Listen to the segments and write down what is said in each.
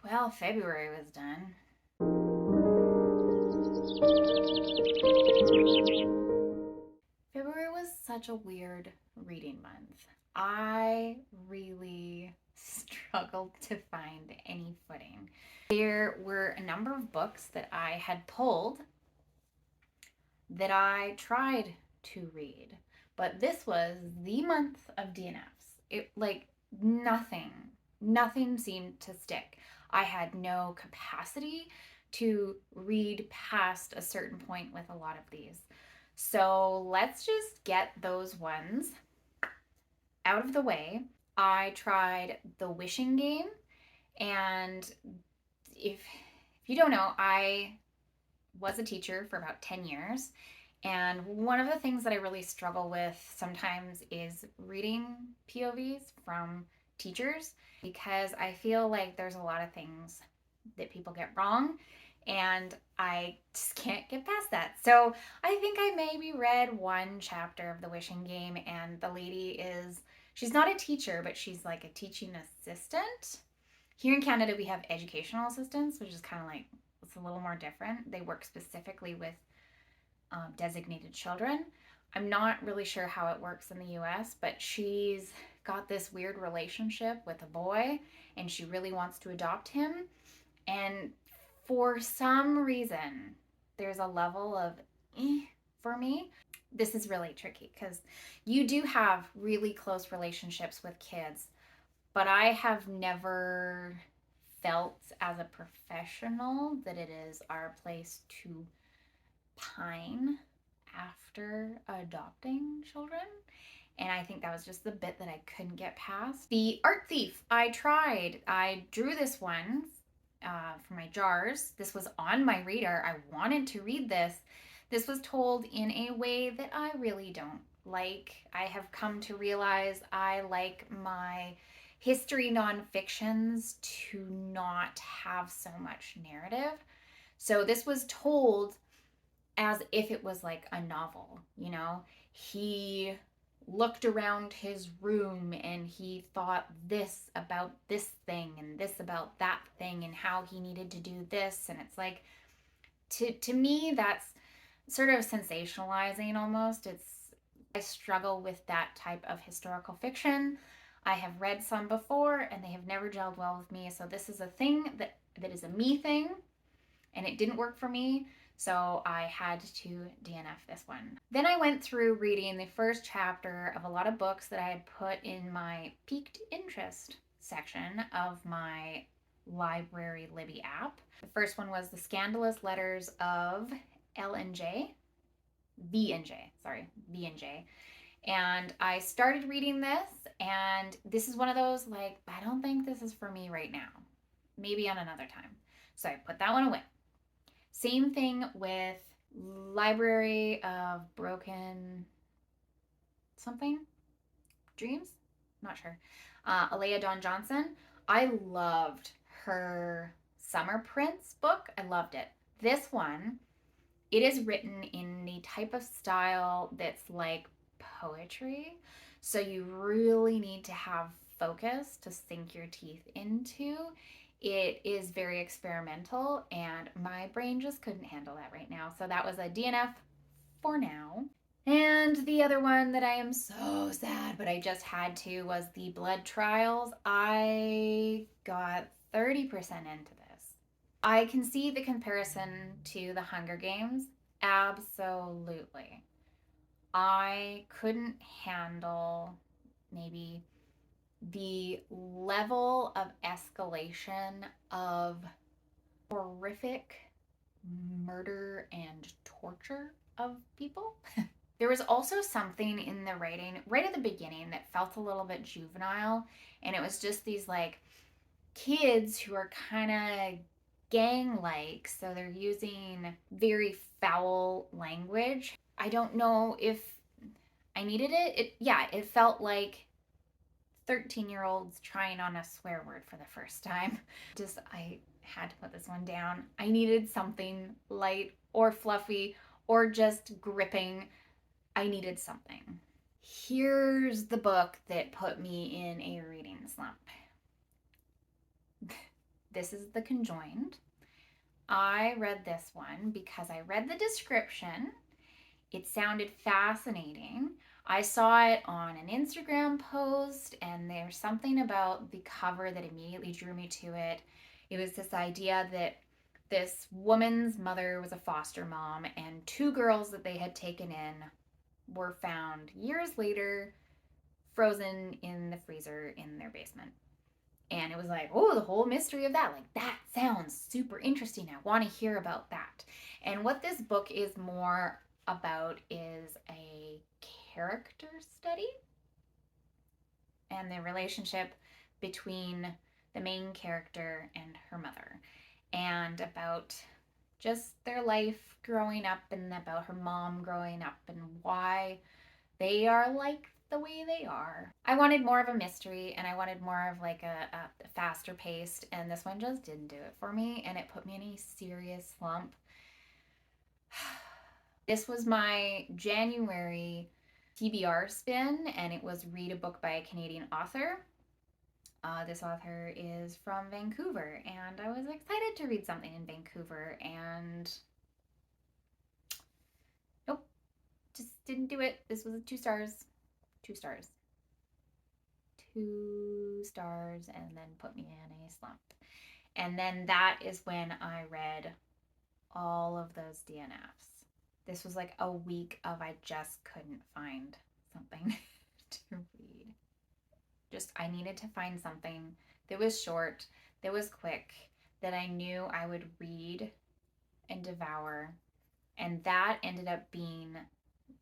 Well, February was done. February was such a weird reading month. I really struggled to find any footing. There were a number of books that I had pulled that I tried to read, but this was the month of DNFs. It like nothing seemed to stick. I had no capacity to read past a certain point with a lot of these. So let's just get those ones out of the way. I tried The Wishing Game, and if you don't know, I was a teacher for about 10 years. And one of the things that I really struggle with sometimes is reading POVs from teachers because I feel like there's a lot of things that people get wrong and I just can't get past that. So I think I maybe read one chapter of The Wishing Game, and the lady she's not a teacher, but she's like a teaching assistant. Here in Canada, we have educational assistants, which is kind of like, it's a little more different. They work specifically with designated children. I'm not really sure how it works in the US, but she's got this weird relationship with a boy and she really wants to adopt him. And for some reason, there's a level of for me. This is really tricky because you do have really close relationships with kids, but I have never felt as a professional that it is our place to pine after adopting children. And I think that was just the bit that I couldn't get past. The Art Thief, I tried. I drew this one for my jars. This was on my reader. I wanted to read this. This was told in a way that I really don't like. I have come to realize I like my history nonfictions to not have so much narrative. So this was told as if it was like a novel, you know? He looked around his room and he thought this about this thing and this about that thing and how he needed to do this. And it's like, to me, that's sort of sensationalizing almost. I struggle with that type of historical fiction. I have read some before and they have never gelled well with me. So this is a thing that is a me thing, and it didn't work for me. So I had to DNF this one. Then I went through reading the first chapter of a lot of books that I had put in my piqued interest section of my library Libby app. The first one was The Scandalous Letters of L&J. V&J, sorry, V&J. And I started reading this, and this is one of those, like, I don't think this is for me right now. Maybe on another time. So I put that one away. Same thing with Library of Broken something Dreams? Not sure. ILYA Dawn Johnson. I loved her Summer Prince book. I loved it. This one, it is written in the type of style that's like poetry. So you really need to have focus to sink your teeth into. It is very experimental, and my brain just couldn't handle that right now. So that was a DNF for now. And the other one that I am so sad, but I just had to, was the Blood Trials. I got 30% into this. I can see the comparison to the Hunger Games. Absolutely. I couldn't handle maybe the level of escalation of horrific murder and torture of people. There was also something in the writing right at the beginning that felt a little bit juvenile, and it was just these like kids who are kind of gang like, so they're using very foul language. I don't know if I needed it. It felt like 13-year-olds trying on a swear word for the first time. I had to put this one down. I needed something light or fluffy or just gripping. I needed something. Here's the book that put me in a reading slump. This is The Conjoined. I read this one because I read the description. It sounded fascinating. I saw it on an Instagram post, and there's something about the cover that immediately drew me to it. It was this idea that this woman's mother was a foster mom, and two girls that they had taken in were found years later frozen in the freezer in their basement. And it was like, oh, the whole mystery of that. Like, that sounds super interesting. I want to hear about that. And what this book is more about is a character study and the relationship between the main character and her mother, and about just their life growing up, and about her mom growing up, and why they are like the way they are. I wanted more of a mystery, and I wanted more of like a faster paced, and this one just didn't do it for me, and it put me in a serious slump. This was my January TBR spin, and it was read a book by a Canadian author. This author is from Vancouver, and I was excited to read something in Vancouver, and nope, just didn't do it. This was a 2 stars. 2 stars. 2 stars, and then put me in a slump. And then that is when I read all of those DNFs. This was like a week of I just couldn't find something to read. Just, I needed to find something that was short, that was quick, that I knew I would read and devour. And that ended up being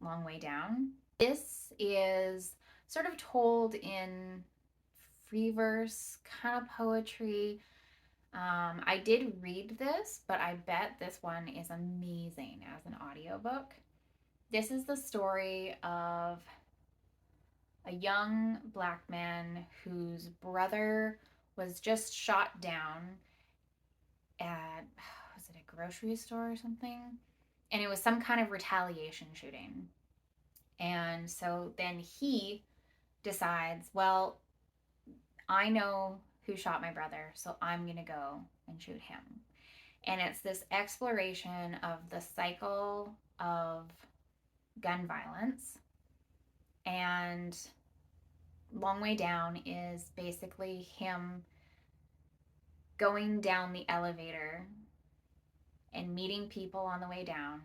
Long Way Down. This is sort of told in free verse kind of poetry. I did read this, but I bet this one is amazing as an audiobook. This is the story of a young black man whose brother was just shot down at, was it a grocery store or something? And it was some kind of retaliation shooting. And so then he decides, well, I know who shot my brother, so I'm going to go and shoot him. And it's this exploration of the cycle of gun violence. And Long Way Down is basically him going down the elevator and meeting people on the way down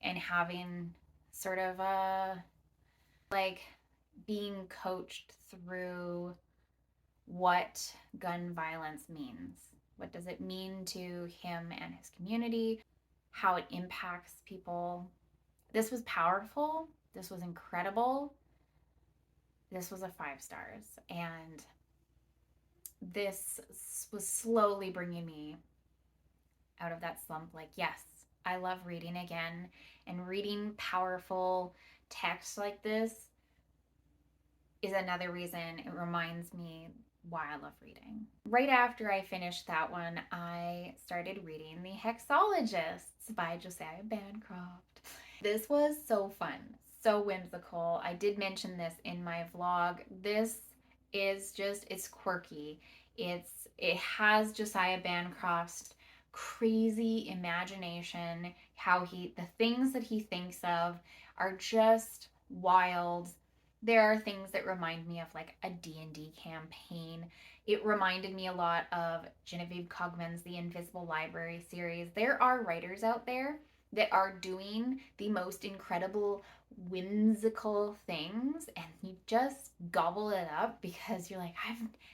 and having sort of a, like, being coached through what gun violence means. What does it mean to him and his community? How it impacts people. This was powerful. This was incredible. This was a 5 stars. And this was slowly bringing me out of that slump. Like, yes, I love reading again, and reading powerful text like this is another reason it reminds me why I love reading. Right after I finished that one, I started reading The Hexologists by Josiah Bancroft. This was so fun, so whimsical. I did mention this in my vlog. This is just, it's quirky. It has Josiah Bancroft's crazy imagination, how the things that he thinks of are just wild. There are things that remind me of like a D&D campaign. It reminded me a lot of Genevieve Cogman's The Invisible Library series. There are writers out there that are doing the most incredible whimsical things, and you just gobble it up because you're like,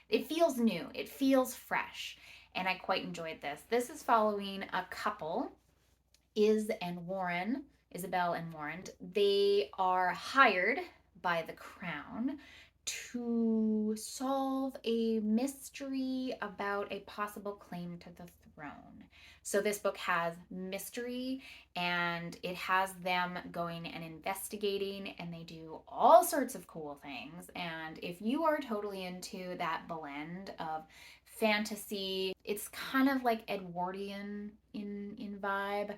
it feels new, it feels fresh, and I quite enjoyed this. This is following a couple, Isabel and Warren. They are hired by the Crown to solve a mystery about a possible claim to the throne. So this book has mystery, and it has them going and investigating, and they do all sorts of cool things. And if you are totally into that blend of fantasy, it's kind of like Edwardian in vibe.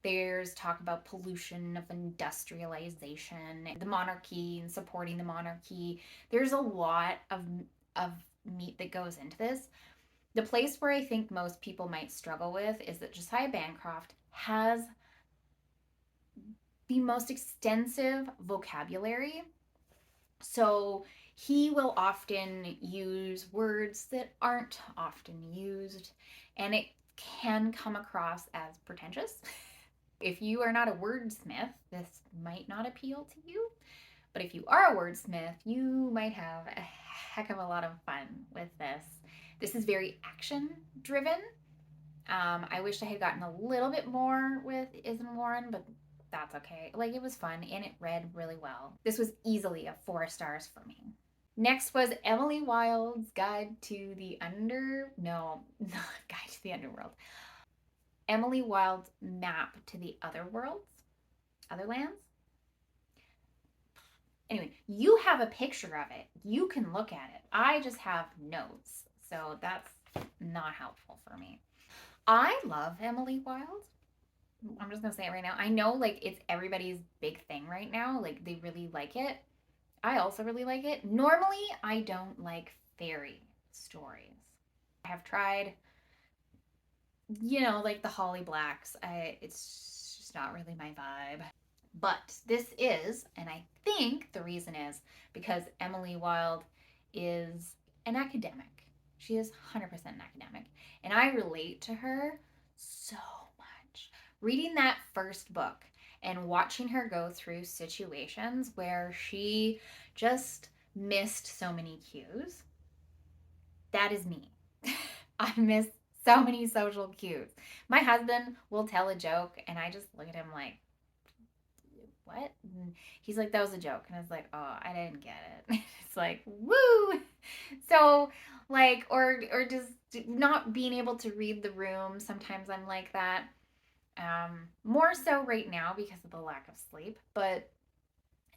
There's talk about pollution, of industrialization, the monarchy, and supporting the monarchy. There's a lot of meat that goes into this. The place where I think most people might struggle with is that Josiah Bancroft has the most extensive vocabulary. So he will often use words that aren't often used, and it can come across as pretentious. If you are not a wordsmith, this might not appeal to you. But if you are a wordsmith, you might have a heck of a lot of fun with this. This is very action driven. I wish I had gotten a little bit more with Isn't Warren, but that's okay. Like, it was fun and it read really well. This was easily a 4 stars for me. Next was Emily Wilde's Guide to the not Guide to the Underworld. Emily Wilde's Map to the Other Worlds, Other Lands. Anyway, you have a picture of it. You can look at it. I just have notes, so that's not helpful for me. I love Emily Wilde. I'm just gonna say it right now. I know, like, it's everybody's big thing right now. Like, they really like it. I also really like it. Normally, I don't like fairy stories. I have tried, like the Holly Blacks. It's just not really my vibe. But this is, and I think the reason is because Emily Wilde is an academic. She is 100% an academic. And I relate to her so much. Reading that first book and watching her go through situations where she just missed so many cues, that is me. I miss so many social cues. My husband will tell a joke, and I just look at him like, what? And he's like, that was a joke. And I was like, oh, I didn't get it. It's like, woo. So, like, or just not being able to read the room. Sometimes I'm like that. More so right now because of the lack of sleep. But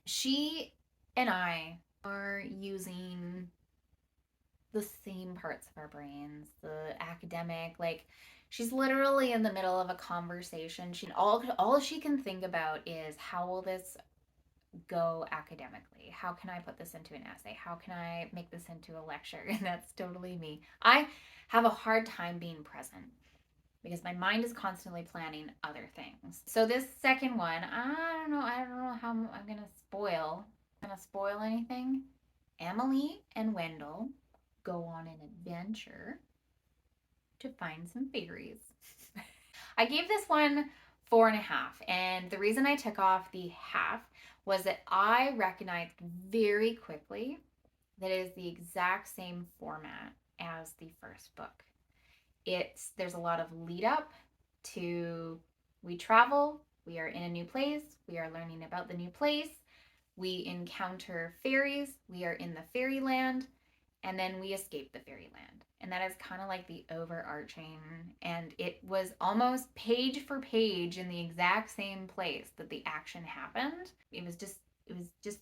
she and I are using the same parts of our brains, the academic, like, she's literally in the middle of a conversation. All she can think about is, how will this go academically? How can I put this into an essay? How can I make this into a lecture? And that's totally me. I have a hard time being present because my mind is constantly planning other things. So this second one, I don't know how I'm going to spoil. Going to spoil anything? Emily and Wendell go on an adventure to find some fairies. I gave this one 4.5, and the reason I took off the half was that I recognized very quickly that it is the exact same format as the first book. There's a lot of lead up to, we travel, we are in a new place, we are learning about the new place, we encounter fairies, we are in the fairyland, and then we escape the fairyland. And that is kind of like the overarching, and it was almost page for page in the exact same place that the action happened. It was just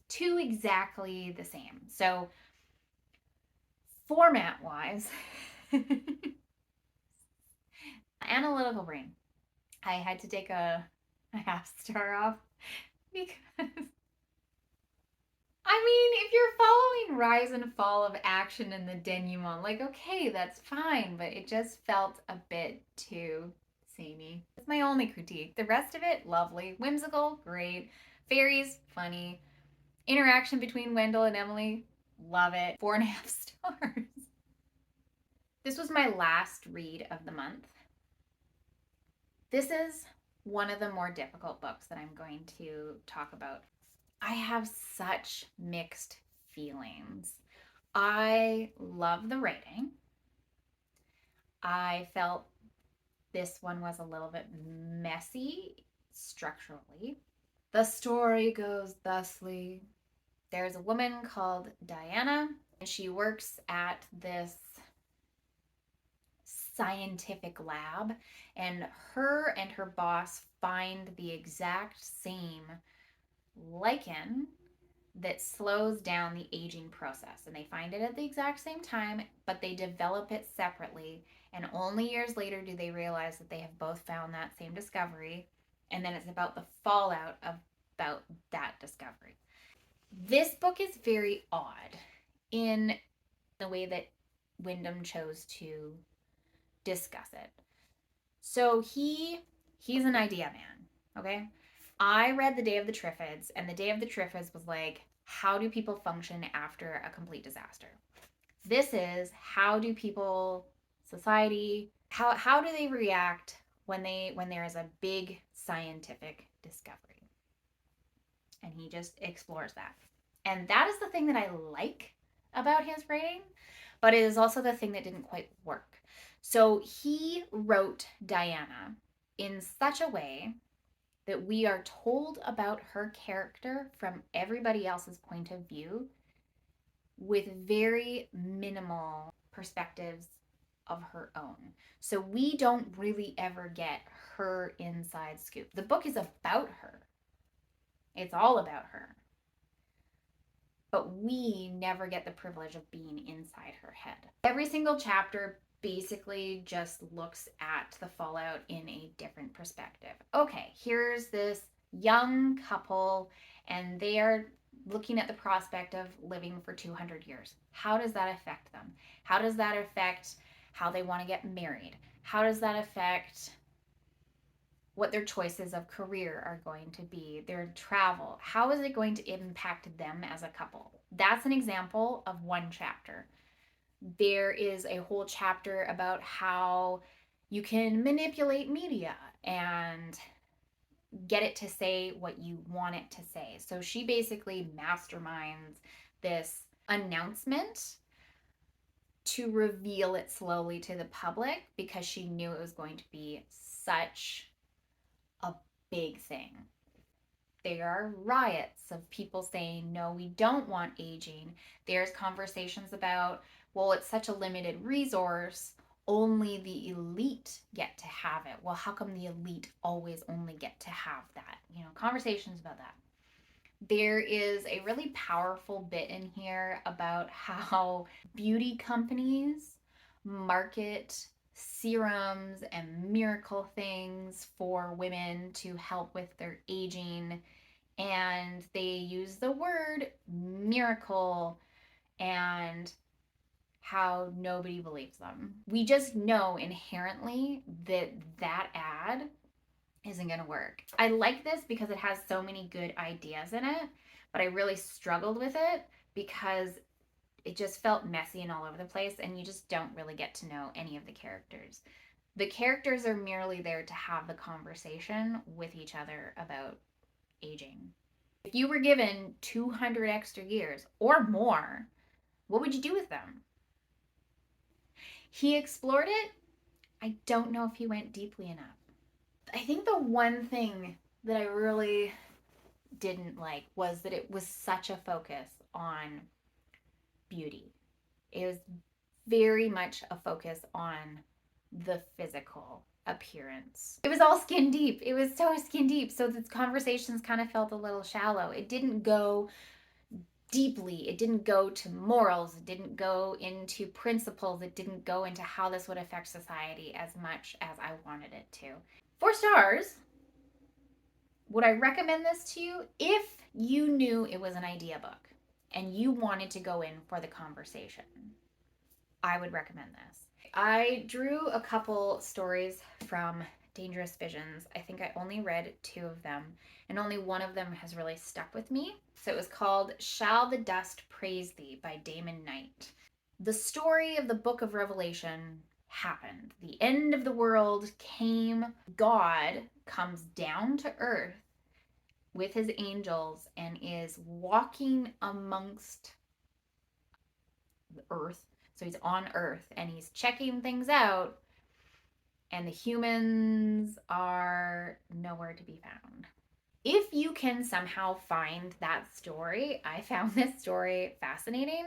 too exactly the same. So format wise, analytical brain, I had to take a half star off because I mean, if you're following rise and fall of action in the denouement, like, okay, that's fine, but it just felt a bit too samey. That's my only critique. The rest of it, lovely. Whimsical, great. Fairies, funny. Interaction between Wendell and Emily, love it. 4.5 stars. This was my last read of the month. This is one of the more difficult books that I'm going to talk about. I have such mixed feelings. I love the writing. I felt this one was a little bit messy structurally. The story goes thusly. There's a woman called Diana, and she works at this scientific lab, and her boss find the exact same lichen that slows down the aging process. And they find it at the exact same time, but they develop it separately. And only years later do they realize that they have both found that same discovery. And then it's about the fallout about that discovery. This book is very odd in the way that Wyndham chose to discuss it. So he's an idea man, okay? I read The Day of the Triffids, and The Day of the Triffids was like, how do people function after a complete disaster? This is how do people, society, how do they react when there is a big scientific discovery? And he just explores that. And that is the thing that I like about his writing, but it is also the thing that didn't quite work. So he wrote Diana in such a way that we are told about her character from everybody else's point of view with very minimal perspectives of her own. So we don't really ever get her inside scoop. The book is about her, it's all about her. But we never get the privilege of being inside her head. Every single chapter basically just looks at the fallout in a different perspective. Okay, here's this young couple, and they are looking at the prospect of living for 200 years. How does that affect them? How does that affect how they want to get married? How does that affect what their choices of career are going to be, their travel? How is it going to impact them as a couple? That's an example of one chapter. There is a whole chapter about how you can manipulate media and get it to say what you want it to say. So she basically masterminds this announcement to reveal it slowly to the public because she knew it was going to be such a big thing. There are riots of people saying, no, we don't want aging. There's conversations about, well, it's such a limited resource, only the elite get to have it. Well, how come the elite always only get to have that? Conversations about that. There is a really powerful bit in here about how beauty companies market serums and miracle things for women to help with their aging, and they use the word miracle, and how nobody believes them. We just know inherently that that ad isn't going to work. I like this because it has so many good ideas in it, but I really struggled with it because it just felt messy and all over the place, and you just don't really get to know any of the characters. The characters are merely there to have the conversation with each other about aging. If you were given 200 extra years or more, what would you do with them? He explored it. I don't know if he went deeply enough. I think the one thing that I really didn't like was that it was such a focus on beauty. It was very much a focus on the physical appearance. It was all skin deep. It was so skin deep. So the conversations kind of felt a little shallow. It didn't go deeply. It didn't go to morals. It didn't go into principles. It didn't go into how this would affect society as much as I wanted it to. 4 stars. Would I recommend this to you if you knew it was an idea book and you wanted to go in for the conversation? I would recommend this. I drew a couple stories from Dangerous Visions. I think I only read 2 of them, and only one of them has really stuck with me. So it was called Shall the Dust Praise Thee by Damon Knight. The story of the book of Revelation happened. The end of the world came. God comes down to earth with his angels and is walking amongst the earth. So he's on earth and he's checking things out, and the humans are nowhere to be found. If you can somehow find that story, I found this story fascinating.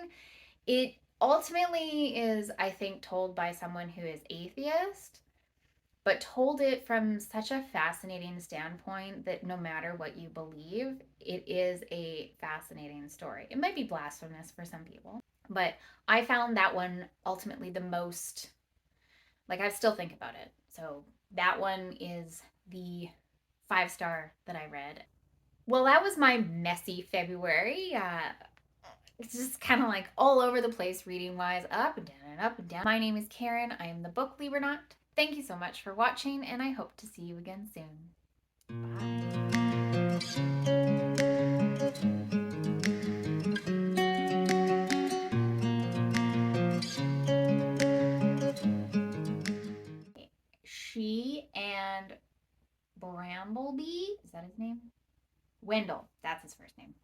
It ultimately is, I think, told by someone who is atheist, but told it from such a fascinating standpoint that no matter what you believe, it is a fascinating story. It might be blasphemous for some people, but I found that one ultimately the most, like, I still think about it. So that one is the 5-star that I read. Well, that was my messy February. It's just kind of like all over the place reading wise, up and down and up and down. My name is Karen. I am the book Librenaut. Thank you so much for watching, and I hope to see you again soon. Bye. She and Bramblebee, is that his name? Wendell, that's his first name.